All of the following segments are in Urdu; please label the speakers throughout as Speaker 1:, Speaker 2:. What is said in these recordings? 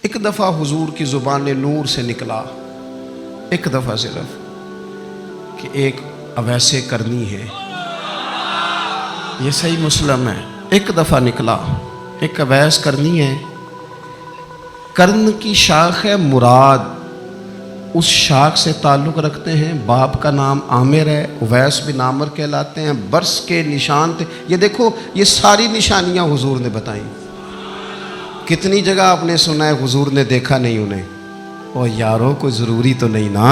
Speaker 1: ایک دفعہ حضور کی زبان نور سے نکلا، ایک دفعہ صرف، کہ ایک اویسے کرنی ہے، یہ صحیح مسلم ہے، ایک دفعہ نکلا، ایک اویس کرنی ہے۔ کرن کی شاخ ہے مراد، اس شاخ سے تعلق رکھتے ہیں، باپ کا نام عامر ہے، اویس بن عامر کہلاتے ہیں، برس کے نشان تھے۔ یہ دیکھو یہ ساری نشانیاں حضور نے بتائیں۔ کتنی جگہ آپ نے سنا ہے حضور نے دیکھا نہیں انہیں، او یارو کوئی ضروری تو نہیں نا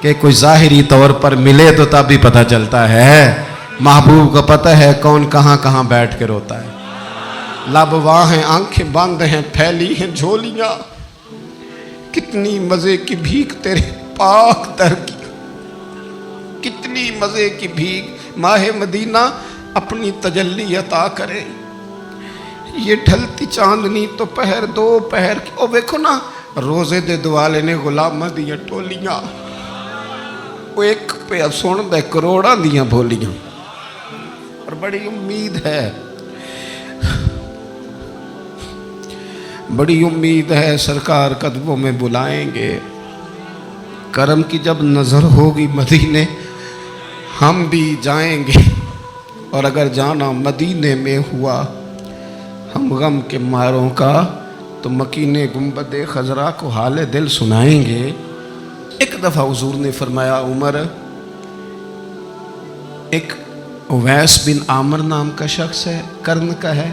Speaker 1: کہ کوئی ظاہری طور پر ملے تو تب بھی پتہ چلتا ہے۔ محبوب کو پتہ ہے کون کہاں کہاں بیٹھ کے روتا ہے۔ لب واں ہیں، آنکھیں بند ہیں، پھیلی ہیں جھولیاں، کتنی مزے کی بھیک تیرے پاک در کی، کتنی مزے کی بھیک ماہ مدینہ اپنی تجلی عطا کرے۔ یہ ڈھلتی چاندنی تو پہر دو پہر کی، او دیکھو نا روزے دے دوالے نے غلامہ دیاں ٹولیاں، وہ ایک پہ سن دے کروڑاں دیاں بولیاں، اور بڑی امید ہے، بڑی امید ہے سرکار قدموں میں بلائیں گے۔ کرم کی جب نظر ہوگی مدینے ہم بھی جائیں گے، اور اگر جانا مدینے میں ہوا ہم غم کے ماروں کا تو مکین گنبد خضرا کو حال دل سنائیں گے۔ ایک دفعہ حضور نے فرمایا عمر، ایک اویس بن عامر نام کا شخص ہے، کرن کا ہے،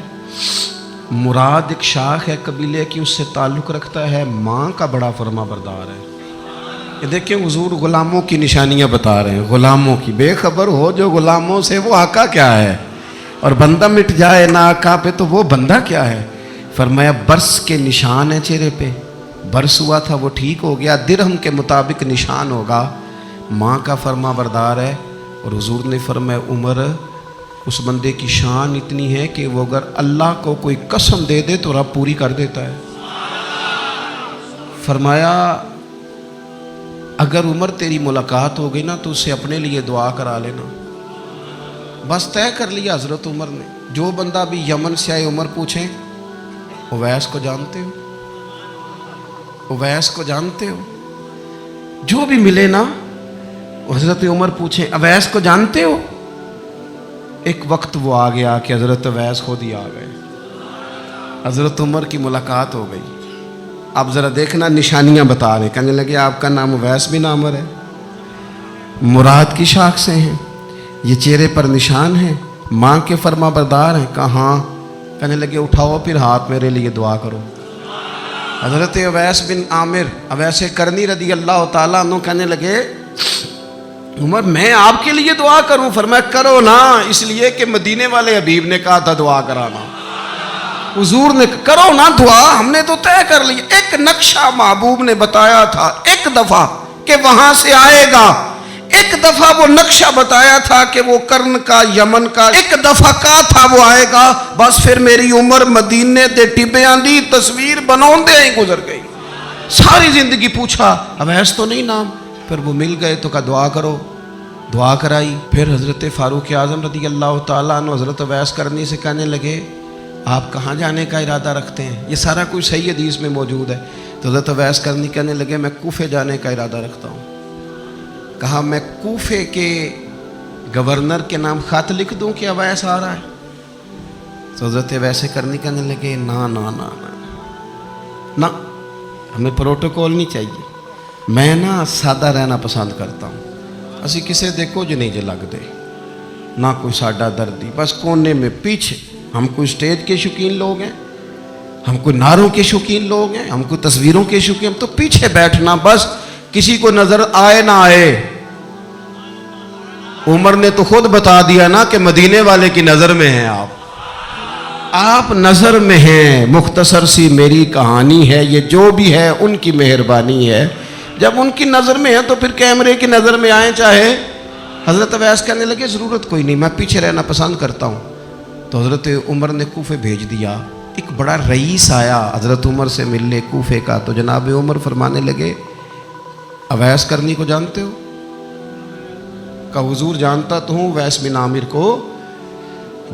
Speaker 1: مراد ایک شاخ ہے قبیلے کی، اس سے تعلق رکھتا ہے، ماں کا بڑا فرما بردار ہے۔ یہ دیکھیں حضور غلاموں کی نشانیاں بتا رہے ہیں، غلاموں کی، بے خبر ہو جو غلاموں سے وہ آقا کیا ہے، اور بندہ مٹ جائے نہ آقا پہ تو وہ بندہ کیا ہے۔ فرمایا برس کے نشان ہیں چہرے پہ، برس ہوا تھا وہ ٹھیک ہو گیا، درہم کے مطابق نشان ہوگا، ماں کا فرما بردار ہے۔ اور حضور نے فرمایا عمر، اس بندے کی شان اتنی ہے کہ وہ اگر اللہ کو کوئی قسم دے دے تو رب پوری کر دیتا ہے۔ فرمایا اگر عمر تیری ملاقات ہو گئی نا تو اسے اپنے لیے دعا کرا لینا۔ بس طے کر لیا حضرت عمر نے، جو بندہ بھی یمن سے آئے عمر پوچھیں اویس کو جانتے ہو، اویس کو جانتے ہو، جو بھی ملے نا حضرت عمر پوچھیں اویس کو جانتے ہو۔ ایک وقت وہ آ گیا کہ حضرت اویس خود ہی آ گئے، حضرت عمر کی ملاقات ہو گئی۔ اب ذرا دیکھنا نشانیاں بتا رہے، کہنے لگے آپ کا نام اویس بن عامر ہے، مراد کی شاخ سے ہیں، یہ چہرے پر نشان ہیں، ماں کے فرما بردار ہیں، کہاں؟ کہنے لگے اٹھاؤ پھر ہاتھ میرے لیے دعا کرو۔ حضرت اویس بن عامر اویس کرنی رضی اللہ تعالیٰ عنہ کہنے لگے عمر میں آپ کے لیے دعا کروں؟ فرمایا کرو نا، اس لیے کہ مدینے والے حبیب نے کہا تھا دعا کرانا، حضور نے کرو نا دعا، ہم نے تو طے کر لی۔ ایک نقشہ محبوب نے بتایا تھا ایک دفعہ کہ وہاں سے آئے گا، ایک دفعہ وہ نقشہ بتایا تھا کہ وہ کرن کا یمن کا، ایک دفعہ کہا تھا وہ آئے گا، بس پھر میری عمر مدینے دے ٹبیاں دی تصویر بناؤں دے ہی گزر گئی۔ ساری زندگی پوچھا اویس تو نہیں نام، پھر وہ مل گئے تو کہا دعا کرو، دعا کرائی۔ پھر حضرت فاروق اعظم رضی اللہ تعالیٰ عنہ حضرت اویس کرنی سے کہنے لگے آپ کہاں جانے کا ارادہ رکھتے ہیں؟ یہ سارا کچھ صحیح حدیث میں موجود ہے۔ تو حضرت اویس کرنی کہنے لگے میں کوفے جانے کا ارادہ رکھتا ہوں۔ کہا میں کوفے کے گورنر کے نام خط لکھ دوں کہ اویس آ رہا ہے؟ تو حضرت اویس کرنی کہنے لگے نا نا نا نا نا، ہمیں پروٹوکول نہیں چاہیے، میں نا سادہ رہنا پسند کرتا ہوں، اسی کسے دے کچھ نہیں جے لگ دے، نہ کوئی ساڈا دردی، بس کونے میں پیچھے، ہم کوئی سٹیج کے شوقین لوگ ہیں، ہم کوئی نعروں کے شوقین لوگ ہیں، ہم کوئی تصویروں کے شوقین، ہم تو پیچھے بیٹھنا، بس کسی کو نظر آئے نہ آئے۔ عمر نے تو خود بتا دیا نا کہ مدینے والے کی نظر میں ہیں آپ نظر میں ہیں، مختصر سی میری کہانی ہے، یہ جو بھی ہے ان کی مہربانی ہے، جب ان کی نظر میں ہے تو پھر کیمرے کی نظر میں آئیں چاہے۔ حضرت اویس کہنے لگے ضرورت کوئی نہیں، میں پیچھے رہنا پسند کرتا ہوں۔ تو حضرت عمر نے کوفے بھیج دیا، ایک بڑا رئیس آیا حضرت عمر سے ملنے کوفے کا، تو جناب عمر فرمانے لگے اویس کرنی کو جانتے ہو؟ کہ حضور جانتا تو ہوں اویس بن عامر کو،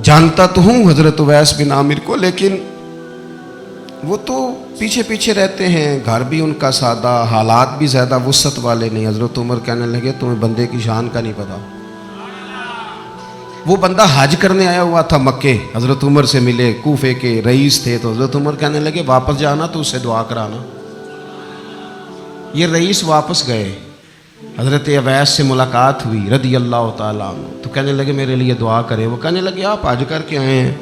Speaker 1: جانتا تو ہوں حضرت اویس بن عامر کو، لیکن وہ تو پیچھے پیچھے رہتے ہیں، گھر بھی ان کا سادہ، حالات بھی زیادہ وسعت والے نہیں۔ حضرت عمر کہنے لگے تمہیں بندے کی شان کا نہیں پتا۔ وہ بندہ حج کرنے آیا ہوا تھا مکے، حضرت عمر سے ملے، کوفے کے رئیس تھے، تو حضرت عمر کہنے لگے واپس جانا تو اس سے دعا کرانا۔ یہ رئیس واپس گئے، حضرت اویس سے ملاقات ہوئی رضی اللہ تعالیٰ عنہ، تو کہنے لگے میرے لیے دعا کریں۔ وہ کہنے لگے آپ حج کر کے آئے ہیں،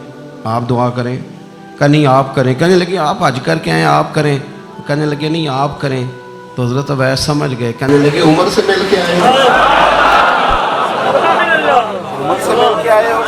Speaker 1: آپ دعا کریں۔ کہ نہیں آپ کریں۔ کہنے لگے آپ حج کر کے آئے ہیں، آپ کریں۔ کہنے لگے نہیں آپ کریں۔ تو حضرت اویس سمجھ گئے، کہنے لگے عمر سے مل کے آئے ہیں، عمر سے مل کے آئے ہو۔